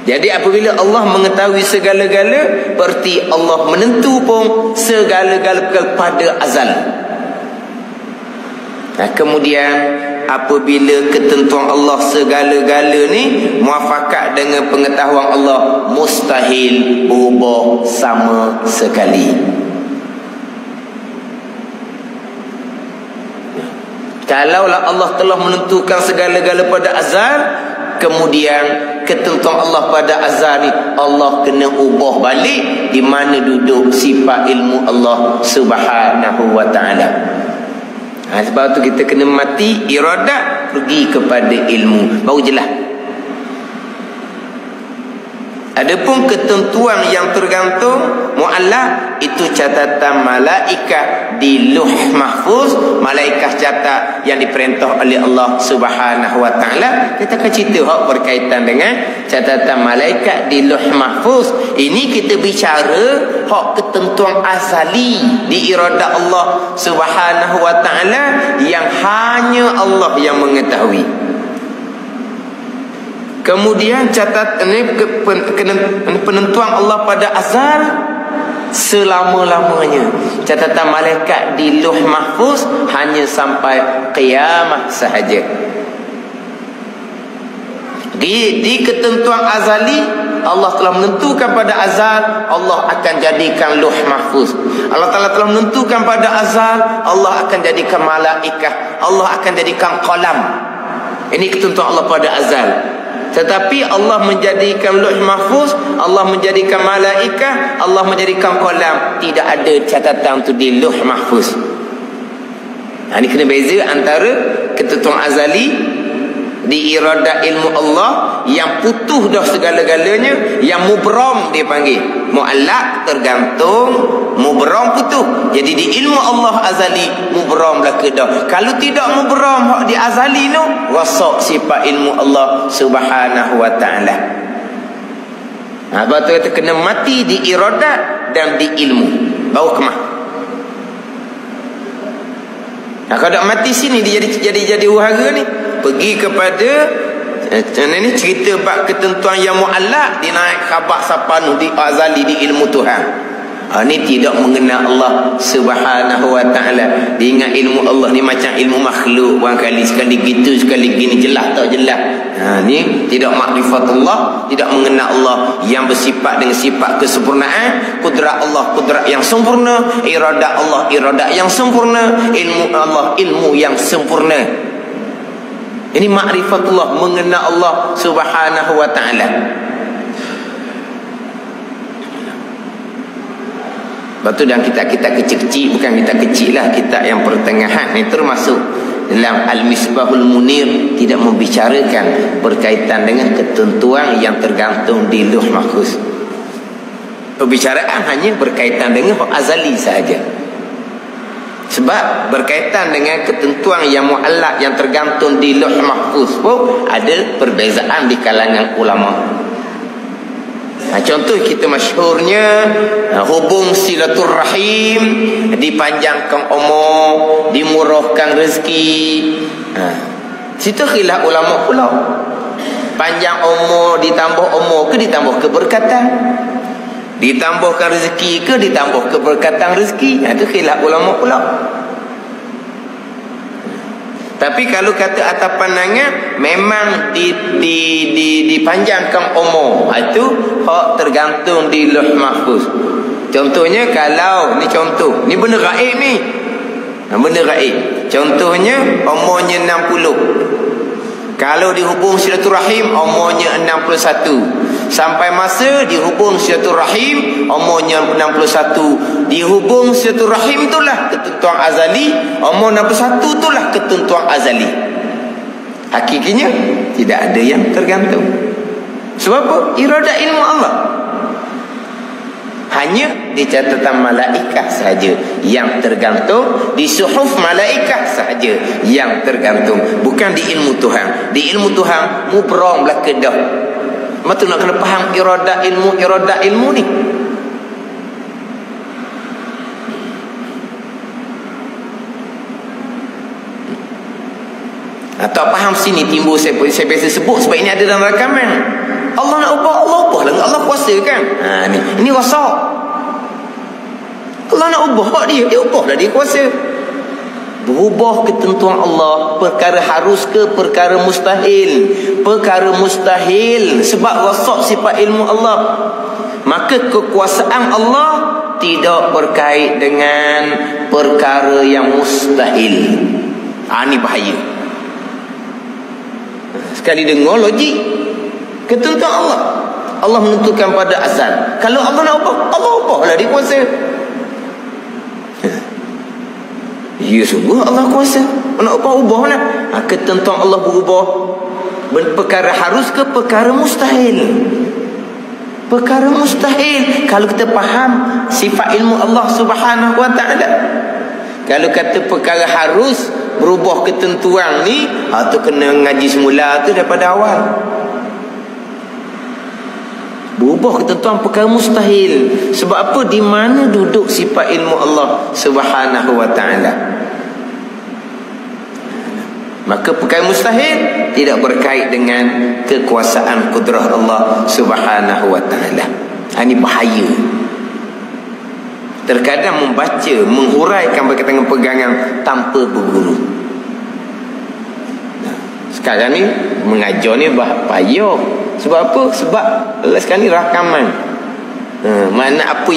Jadi apabila Allah mengetahui segala-gala, berarti Allah menentu pun segala-gala pada azal. Nah, kemudian apabila ketentuan Allah segala-gala ni muafakat dengan pengetahuan Allah, mustahil berubah sama sekali. Kalaulah Allah telah menentukan segala-gala pada azal, kemudian ketentuan Allah pada azal ni Allah kena ubah balik di mana duduk sifat ilmu Allah Subhanahu wa taala. Sebab tu kita kena mati iradat, pergi kepada ilmu, baru jelas. Adapun ketentuan yang tergantung muallaq, itu catatan malaikat di Lauh Mahfuz. Malaikat catat yang diperintah oleh Allah Subhanahu wa taala. Kita akan cerita hak berkaitan dengan catatan malaikat di Lauh Mahfuz. Ini kita bicara hak ketentuan azali di iradat Allah Subhanahu wa taala yang hanya Allah yang mengetahui. Kemudian penentuan Allah pada azal selama-lamanya. Catatan malaikat di Lauh Mahfuz hanya sampai qiyamah sahaja. Di ketentuan azali, Allah telah menentukan pada azal Allah akan jadikan Lauh Mahfuz. Allah Ta'ala telah menentukan pada azal Allah akan jadikan malaikat, Allah akan jadikan qalam. Ini ketentuan Allah pada azal. Tetapi Allah menjadikan Lauh Mahfuz, Allah menjadikan malaikat, Allah menjadikan qalam. Tidak ada catatan tu di Lauh Mahfuz. Ini kena beza antara ketentuan azali di iradat ilmu Allah yang putus dah segala-galanya, yang mubram dia panggil. Muallaq tergantung, mubram putus. Jadi di ilmu Allah azali mubram belaka dah. Kalau tidak mubram hak di azali tu, rosak sifat ilmu Allah Subhanahu wa taala. Sebab tu kita kena mati di iradat dan di ilmu, baru kemah. Kalau tak mati sini dia jadi wahara ni. Pergi kepada ini cerita bab ketentuan yang muallaq, dinaik khabar sapanu di azali di ilmu Tuhan. Ini tidak mengenal Allah Subhanahu wa taala. Dia ingat ilmu Allah ni macam ilmu makhluk, barangkali sekali gitu sekali gini, jelas tak jelas. Ni tidak makrifatullah, tidak mengenal Allah yang bersifat dengan sifat kesempurnaan. Kudrat Allah kudrat yang sempurna, iradat Allah iradat yang sempurna, ilmu Allah ilmu yang sempurna. Ini makrifatullah, mengenal Allah Subhanahu wa taala. Lepas tu dalam kitab-kitab kecil-kecil, bukan kitab kecil lah, kitab yang pertengahan ni termasuk dalam Al-Misbahul Munir, tidak membicarakan berkaitan dengan ketentuan yang tergantung di Lauh Mahfuz. Perbicaraan hanya berkaitan dengan azali sahaja. Sebab berkaitan dengan ketentuan yang muallaq yang tergantung di Lauh Mahfuz pun ada perbezaan di kalangan ulama. Contoh kita masyhurnya hubung silaturrahim, dipanjangkan umur, dimurahkan rezeki. Situ khilaf ulama pula. Panjang umur ditambah umur ke ditambah keberkatan? Ditambahkan rezeki ke ditambah keberkatan rezeki? Itu khilaf ulama pula. Tapi kalau kata atas pandangan memang dipanjangkan umur, itu hak tergantung di Lauh Mahfuz. Contohnya kalau ni contoh, ni benda gaib ni. Benda gaib. Contohnya umurnya 60. Kalau dihubung silaturahim umurnya 61. Sampai masa dihubung silaturahim umurnya 61. Dihubung silaturahim itulah ketentuan azali, umur 61 itulah ketentuan azali. Hakikinya tidak ada yang tergantung. Sebab apa? Iradat ilmu Allah. Hanya di catatan malaikat sahaja yang tergantung, di suhuf malaikat sahaja yang tergantung, bukan di ilmu Tuhan. Di ilmu Tuhan mubram belaka dah. Maka nak kena faham iradat ilmu ni. Atau faham sini timbul saya biasa sebut sebab ini ada dalam rakaman. Allah nak ubah, Allah ubah lah. Allah kuasa kan. Ini rosak. Allah nak ubah dia ubah dah, dia kuasa. Berubah ketentuan Allah, perkara harus ke perkara mustahil. Perkara mustahil sebab rosak sifat ilmu Allah. Maka kekuasaan Allah tidak berkait dengan perkara yang mustahil. Ini bahaya. Sekali dengar logik ketentuan Allah, Allah menentukan pada azal. Kalau Allah nak ubah, Allah ubahlah, dia kuasa. Ya sungguh Allah kuasa. Nak ubah nak. Ketentuan Allah berubah. Perkara harus ke perkara mustahil. Perkara mustahil. Kalau kita faham sifat ilmu Allah Subhanahu wa ta'ala. Kalau kata perkara harus berubah ketentuan ni, tu kena ngaji semula tu daripada awal. Berubah ketentuan perkara mustahil. Sebab apa? Di mana duduk sifat ilmu Allah Subhanahu wa ta'ala. Maka perkara mustahil tidak berkait dengan kekuasaan kudrah Allah Subhanahu wa ta'ala. Ini bahaya. Terkadang membaca, menghuraikan berkaitan dengan pegangan tanpa berguru. Sekarang ni mengajar ni payah. Sebab apa? Sebab sekarang ni rakaman. Mana apa